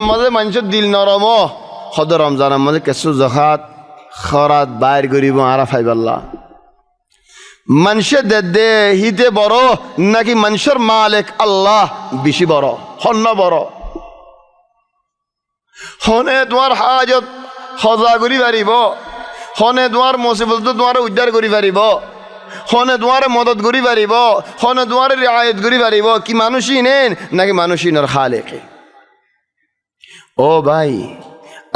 মাঝে মানুষের দিল নরম সদ রমজানের মাঝে কেঁচু জখাত খরাত বাইর করিব আরা ফাইবাল্লা মানুষের দে হিতে বড় নাকি মানুষের মালিক আল্লাহ বেশি বড় হন্য বড় হনে তোমার হাজত সজা করি পারিব হনে তোমার মুসিবত তোমার উদ্ধার করি পারিব হনে তোমার মদত করি পারিব হনে তোমার রিয়ায়ত করি পারিব কি মানুষই নেন নাকি মানুষই নর খালেকে ও ভাই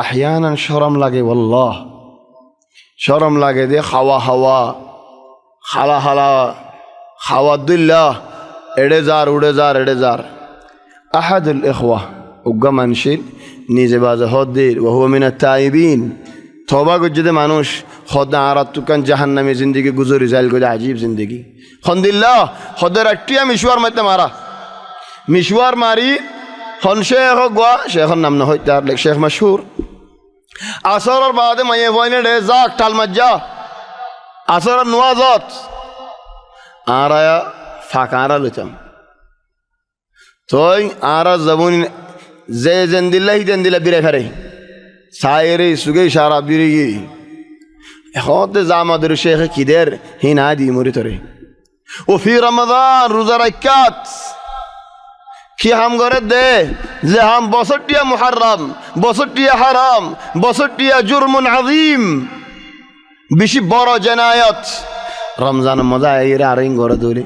আহয়ানান শরম লাগে বল্লাহ শরম লাগে দে খাওয়া হাওয়া খালা খালা খাওয়া দুল্লাহ এড়ে যার উড়ে যার এড়ে যার আহাদুল ইখওয়া উগ্গা মানুষের নিজে বাজে হদ্দির ওহুয়া মিনাত তাইবিন তওবা করতে মানুষ হদা আরাত তুকান জাহান্নামে জিন্দেগি গুজরি যাইল গো আজীব জিন্দেগি খন্দিল্লাহ হদের একটিয়া মিশওয়ার মধ্যে মারা মিশওয়ার মারি হন শেখ গোয়া শেখর নাম না হয় তার শেখ মশহুর আসরের বাদে মাইয়ে বইনে রে যাক টাল মজ্জা আসরের নওয়াজত আরায়া ফাঁকা আরা লইতাম তোই আরা জবুন যে জেন্দিল্লা হি জেন্দিল্লা বিরে ফেরে সাইরে সুগে সারা বিরিগি হতে জামাদের শেখ কিদের হি না দি মরি তরে ও ফি রমাদান রোজা রাকাত কি হাম করে দে যে হাম বছরটিয়া মুহাররম বছরটিয়া হারাম বছরটিয়া জুরমুন আযীম বেশি বড় জেনায়ত রমজান মজা এরা আর ঘরে দৌড়ে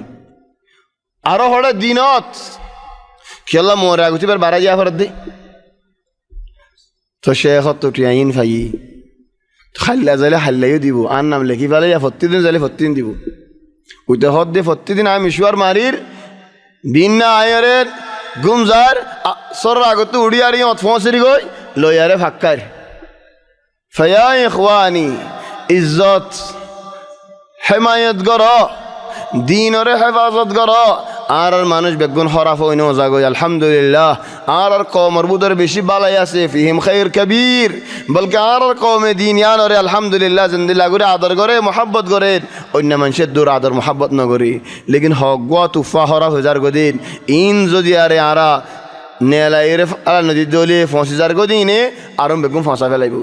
আরো হড়ে দিনত খেলা মোরে আগুতিবার বাড়া যা ফরত দে তো শেখ তো টিয়াইন ফাই খাল্লা যাইলে হাল্লাইও দিব আর নাম লেখি ফেলে প্রতিদিন যাইলে প্রতিদিন দিব ওইটা হদ দে প্রতিদিন আমি মিশুয়ার মারির বিনা আয়রের গুমজার সর আগত উড়িয়ারি অথফসরি গই লয়ারে ফাক্কার ফায়া ইখওয়ানি ইজ্জত হেমায়ত গর দিনরে হেফাজত গর আর মানুষ বেগুন হরাফ হইন জাগই আলহামদুলিল্লাহ আর কওমর বুদর বেশি বালাই আছে ফিহিম খাইর কবির বলকে আর কওমে দিন ইয়ানরে আলহামদুলিল্লাহ জিন্দিল্লাহ করে আদর করে মোহাব্বত করে অন্য মানুষের দূর আদর মোহাব্বত নগরী লেকিন হগুয়া তুফা হরাফ হজার গদিন ইন যদি আরে আরা নেলাইরে আলা নদী দলিয়ে 50,000 গদিনে আরম বেগুন ফাঁসা ফেলাইব